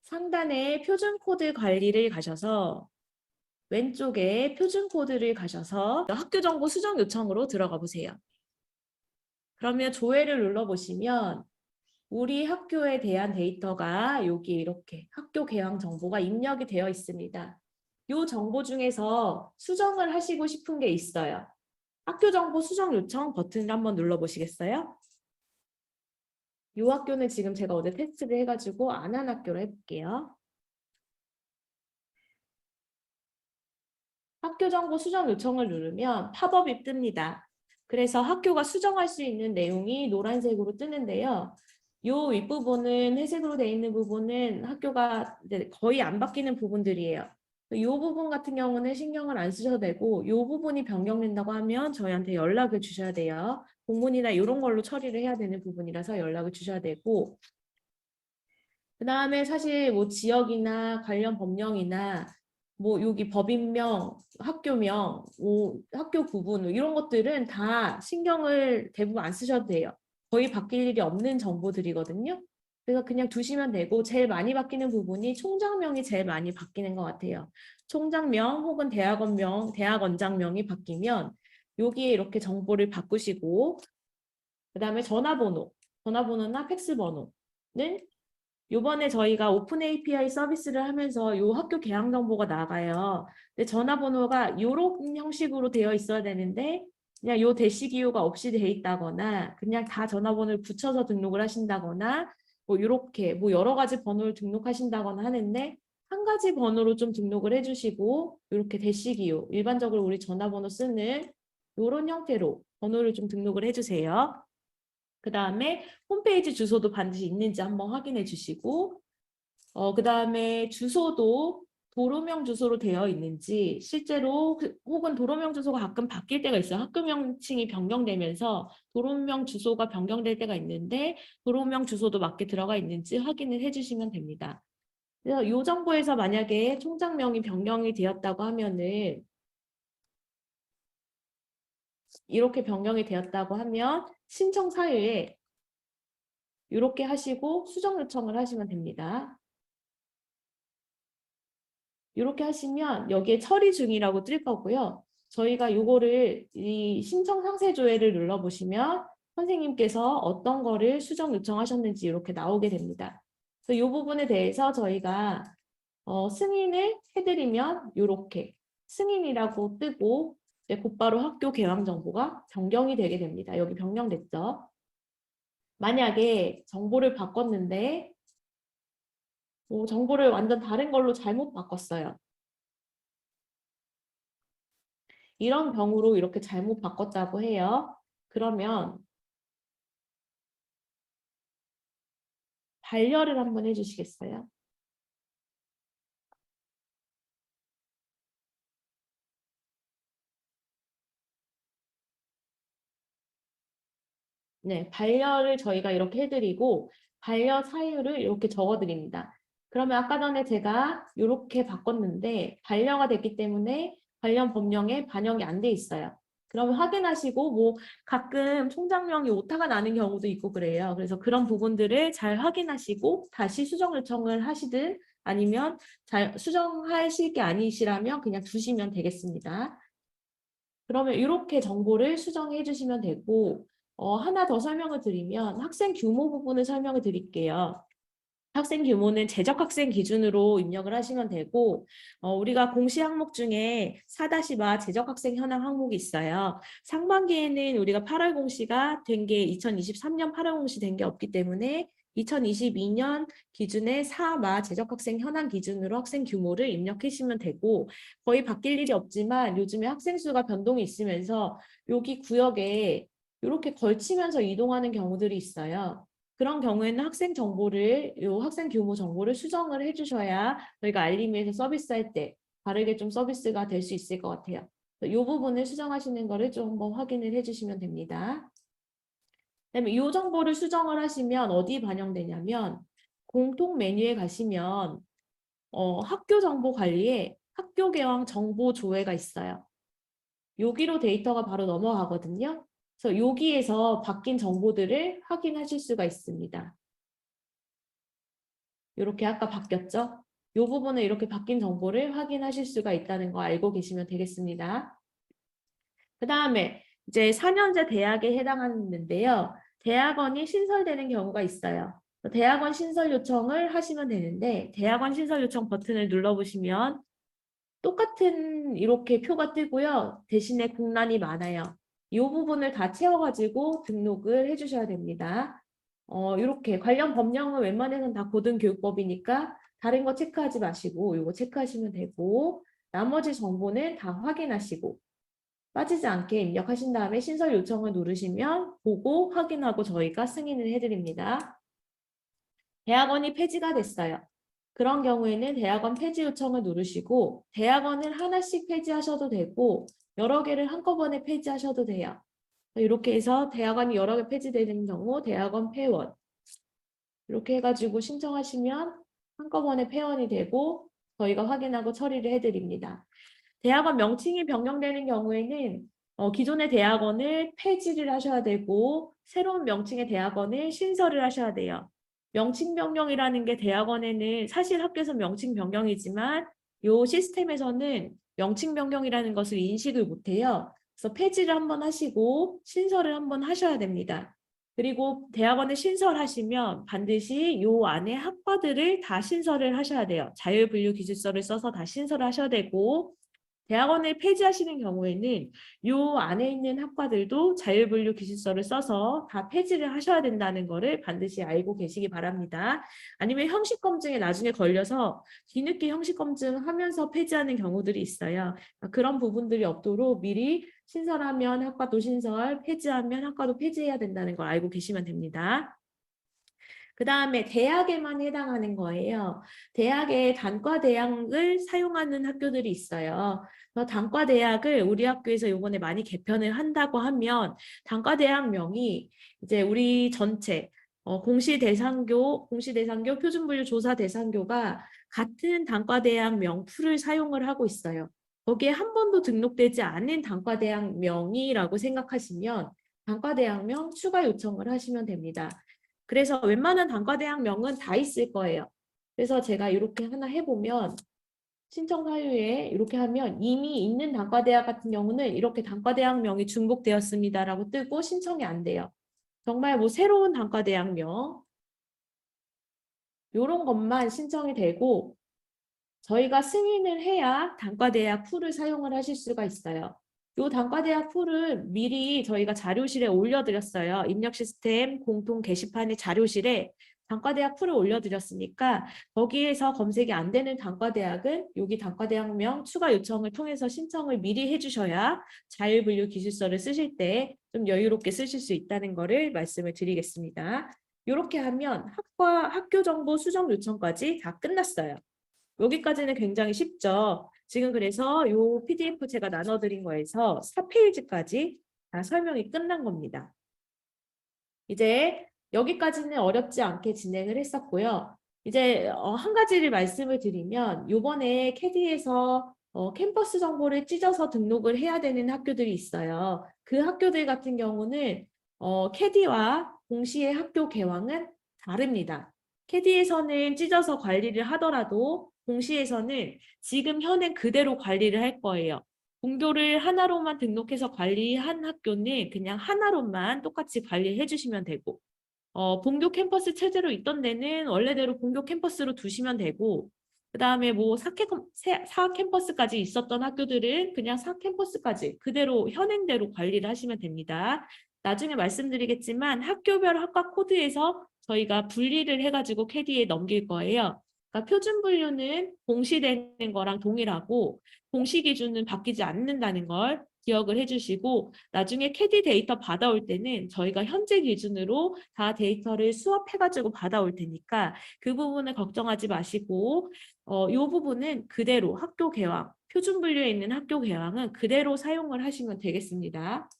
상단에 표준 코드 관리를 가셔서 왼쪽에 표준 코드를 가셔서 학교 정보 수정 요청으로 들어가 보세요. 그러면 조회를 눌러보시면 우리 학교에 대한 데이터가 여기 이렇게 학교 개황 정보가 입력이 되어 있습니다. 이 정보 중에서 수정을 하시고 싶은 게 있어요. 학교 정보 수정 요청 버튼을 한번 눌러보시겠어요? 이 학교는 지금 제가 어제 테스트를 해가지고 안 한 학교로 해볼게요. 학교 정보 수정 요청을 누르면 팝업이 뜹니다. 그래서 학교가 수정할 수 있는 내용이 노란색으로 뜨는데요. 이 윗부분은 회색으로 되어 있는 부분은 학교가 거의 안 바뀌는 부분들이에요. 이 부분 같은 경우는 신경을 안 쓰셔도 되고 이 부분이 변경된다고 하면 저희한테 연락을 주셔야 돼요. 공문이나 이런 걸로 처리를 해야 되는 부분이라서 연락을 주셔야 되고 그 다음에 사실 뭐 지역이나 관련 법령이나 뭐 여기 법인명, 학교명, 뭐 학교 구분 이런 것들은 다 신경을 대부분 안 쓰셔도 돼요. 거의 바뀔 일이 없는 정보들이거든요. 그래서 그냥 두시면 되고 제일 많이 바뀌는 부분이 총장명이 제일 많이 바뀌는 것 같아요. 총장명 혹은 대학원명, 대학원장명이 바뀌면 여기에 이렇게 정보를 바꾸시고 그 다음에 전화번호나 팩스 번호는 요번에 저희가 오픈 API 서비스를 하면서 요 학교 개학 정보가 나가요. 근데 전화번호가 요런 형식으로 되어 있어야 되는데 그냥 요 대시 기호가 없이 돼 있다거나 그냥 다 전화번호를 붙여서 등록을 하신다거나 뭐 요렇게 뭐 여러 가지 번호를 등록하신다거나 하는데 한 가지 번호로 좀 등록을 해주시고 이렇게 대시 기호 일반적으로 우리 전화번호 쓰는 요런 형태로 번호를 좀 등록을 해주세요. 그 다음에 홈페이지 주소도 반드시 있는지 한번 확인해 주시고 그 다음에 주소도 도로명 주소로 되어 있는지 실제로 혹은 도로명 주소가 가끔 바뀔 때가 있어요. 학교 명칭이 변경되면서 도로명 주소가 변경될 때가 있는데 도로명 주소도 맞게 들어가 있는지 확인을 해주시면 됩니다. 그래서 이 정보에서 만약에 총장명이 변경이 되었다고 하면은 이렇게 변경이 되었다고 하면 신청 사유에 이렇게 하시고 수정 요청을 하시면 됩니다. 이렇게 하시면 여기에 처리 중이라고 뜰 거고요. 저희가 이거를 이 신청 상세 조회를 눌러보시면 선생님께서 어떤 거를 수정 요청하셨는지 이렇게 나오게 됩니다. 그래서 이 부분에 대해서 저희가 승인을 해드리면 이렇게 승인이라고 뜨고 곧바로 학교 개황 정보가 변경이 되게 됩니다. 여기 변경됐죠? 만약에 정보를 바꿨는데 정보를 완전 다른 걸로 잘못 바꿨어요. 이런 경우로 이렇게 잘못 바꿨다고 해요. 그러면 반려를 한번 해주시겠어요? 네, 반려를 저희가 이렇게 해드리고 반려 사유를 이렇게 적어드립니다. 그러면 아까 전에 제가 이렇게 바꿨는데 반려가 됐기 때문에 관련 법령에 반영이 안 돼 있어요. 그러면 확인하시고 뭐 가끔 총장명이 오타가 나는 경우도 있고 그래요. 그래서 그런 부분들을 잘 확인하시고 다시 수정 요청을 하시든 아니면 잘 수정하실 게 아니시라면 그냥 두시면 되겠습니다. 그러면 이렇게 정보를 수정해 주시면 되고 하나 더 설명을 드리면 학생 규모 부분을 설명을 드릴게요. 학생 규모는 재적 학생 기준으로 입력을 하시면 되고 우리가 공시 항목 중에 4-마 재적 학생 현황 항목이 있어요. 상반기에는 우리가 8월 공시가 된 게 2023년 8월 공시 된 게 없기 때문에 2022년 기준의 4마 재적 학생 현황 기준으로 학생 규모를 입력하시면 되고 거의 바뀔 일이 없지만 요즘에 학생 수가 변동이 있으면서 여기 구역에 이렇게 걸치면서 이동하는 경우들이 있어요. 그런 경우에는 학생 정보를, 요 학생 규모 정보를 수정을 해주셔야 저희가 알림에서 서비스할 때 바르게 좀 서비스가 될 수 있을 것 같아요. 이 부분을 수정하시는 거를 좀 한번 확인을 해주시면 됩니다. 그다음에 이 정보를 수정을 하시면 어디 반영되냐면 공통 메뉴에 가시면 학교 정보 관리에 학교 개황 정보 조회가 있어요. 여기로 데이터가 바로 넘어가거든요. 그래서 여기에서 바뀐 정보들을 확인하실 수가 있습니다. 이렇게 아까 바뀌었죠? 이 부분은 이렇게 바뀐 정보를 확인하실 수가 있다는 거 알고 계시면 되겠습니다. 그 다음에 이제 4년제 대학에 해당하는데요. 대학원이 신설되는 경우가 있어요. 대학원 신설 요청을 하시면 되는데 대학원 신설 요청 버튼을 눌러보시면 똑같은 이렇게 표가 뜨고요. 대신에 공란이 많아요. 이 부분을 다 채워가지고 등록을 해주셔야 됩니다. 이렇게 관련 법령은 웬만해서는 다 고등교육법이니까 다른 거 체크하지 마시고 이거 체크하시면 되고 나머지 정보는 다 확인하시고 빠지지 않게 입력하신 다음에 신설 요청을 누르시면 보고 확인하고 저희가 승인을 해드립니다. 대학원이 폐지가 됐어요. 그런 경우에는 대학원 폐지 요청을 누르시고 대학원을 하나씩 폐지하셔도 되고 여러 개를 한꺼번에 폐지하셔도 돼요. 이렇게 해서 대학원이 여러 개 폐지되는 경우 대학원 폐원 이렇게 해가지고 신청하시면 한꺼번에 폐원이 되고 저희가 확인하고 처리를 해드립니다. 대학원 명칭이 변경되는 경우에는 기존의 대학원을 폐지를 하셔야 되고 새로운 명칭의 대학원을 신설을 하셔야 돼요. 명칭 변경이라는 게 대학원에는 사실 학교에서 명칭 변경이지만 이 시스템에서는 명칭 변경이라는 것을 인식을 못해요. 그래서 폐지를 한번 하시고 신설을 한번 하셔야 됩니다. 그리고 대학원을 신설하시면 반드시 요 안에 학과들을 다 신설을 하셔야 돼요. 자율분류기술서를 써서 다 신설을 하셔야 되고 대학원을 폐지하시는 경우에는 요 안에 있는 학과들도 자율분류 기술서를 써서 다 폐지를 하셔야 된다는 거를 반드시 알고 계시기 바랍니다. 아니면 형식검증에 나중에 걸려서 뒤늦게 형식검증 하면서 폐지하는 경우들이 있어요. 그런 부분들이 없도록 미리 신설하면 학과도 신설, 폐지하면 학과도 폐지해야 된다는 걸 알고 계시면 됩니다. 그 다음에 대학에만 해당하는 거예요. 대학에 단과대학을 사용하는 학교들이 있어요. 단과대학을 우리 학교에서 이번에 많이 개편을 한다고 하면 단과대학명이 이제 우리 전체 공시대상교, 표준분류조사대상교가 같은 단과대학 명풀을 사용을 하고 있어요. 거기에 한 번도 등록되지 않은 단과대학명이라고 생각하시면 단과대학명 추가 요청을 하시면 됩니다. 그래서 웬만한 단과대학명은 다 있을 거예요. 그래서 제가 이렇게 하나 해보면 신청 사유에 이렇게 하면 이미 있는 단과대학 같은 경우는 이렇게 단과대학명이 중복되었습니다라고 뜨고 신청이 안 돼요. 정말 뭐 새로운 단과대학명 이런 것만 신청이 되고 저희가 승인을 해야 단과대학 풀을 사용을 하실 수가 있어요. 이 단과대학 풀을 미리 저희가 자료실에 올려드렸어요. 입력 시스템 공통 게시판의 자료실에 단과대학 풀을 올려드렸으니까 거기에서 검색이 안 되는 단과대학은 여기 단과대학명 추가 요청을 통해서 신청을 미리 해주셔야 자율분류 기술서를 쓰실 때 좀 여유롭게 쓰실 수 있다는 거를 말씀을 드리겠습니다. 이렇게 하면 학교 정보 수정 요청까지 다 끝났어요. 여기까지는 굉장히 쉽죠. 지금 그래서 이 PDF 제가 나눠드린 거에서 4페이지까지 다 설명이 끝난 겁니다. 이제 여기까지는 어렵지 않게 진행을 했었고요. 이제 한 가지를 말씀을 드리면 이번에 캐디에서 캠퍼스 정보를 찢어서 등록을 해야 되는 학교들이 있어요. 그 학교들 같은 경우는 캐디와 동시에 학교 개황은 다릅니다. 캐디에서는 찢어서 관리를 하더라도 동시에서는 지금 현행 그대로 관리를 할 거예요. 본교를 하나로만 등록해서 관리한 학교는 그냥 하나로만 똑같이 관리해 주시면 되고 본교 캠퍼스 체제로 있던 데는 원래대로 본교 캠퍼스로 두시면 되고 그 다음에 뭐 4캠퍼스까지 있었던 학교들은 그냥 4캠퍼스까지 그대로 현행대로 관리를 하시면 됩니다. 나중에 말씀드리겠지만 학교별 학과 코드에서 저희가 분리를 해가지고 캐디에 넘길 거예요. 그러니까 표준 분류는 공시되는 거랑 동일하고 공시 기준은 바뀌지 않는다는 걸 기억을 해주시고 나중에 캐디 데이터 받아올 때는 저희가 현재 기준으로 다 데이터를 수합해가지고 받아올 테니까 그 부분을 걱정하지 마시고 이 부분은 그대로 학교 개황, 표준 분류에 있는 학교 개황은 그대로 사용을 하시면 되겠습니다.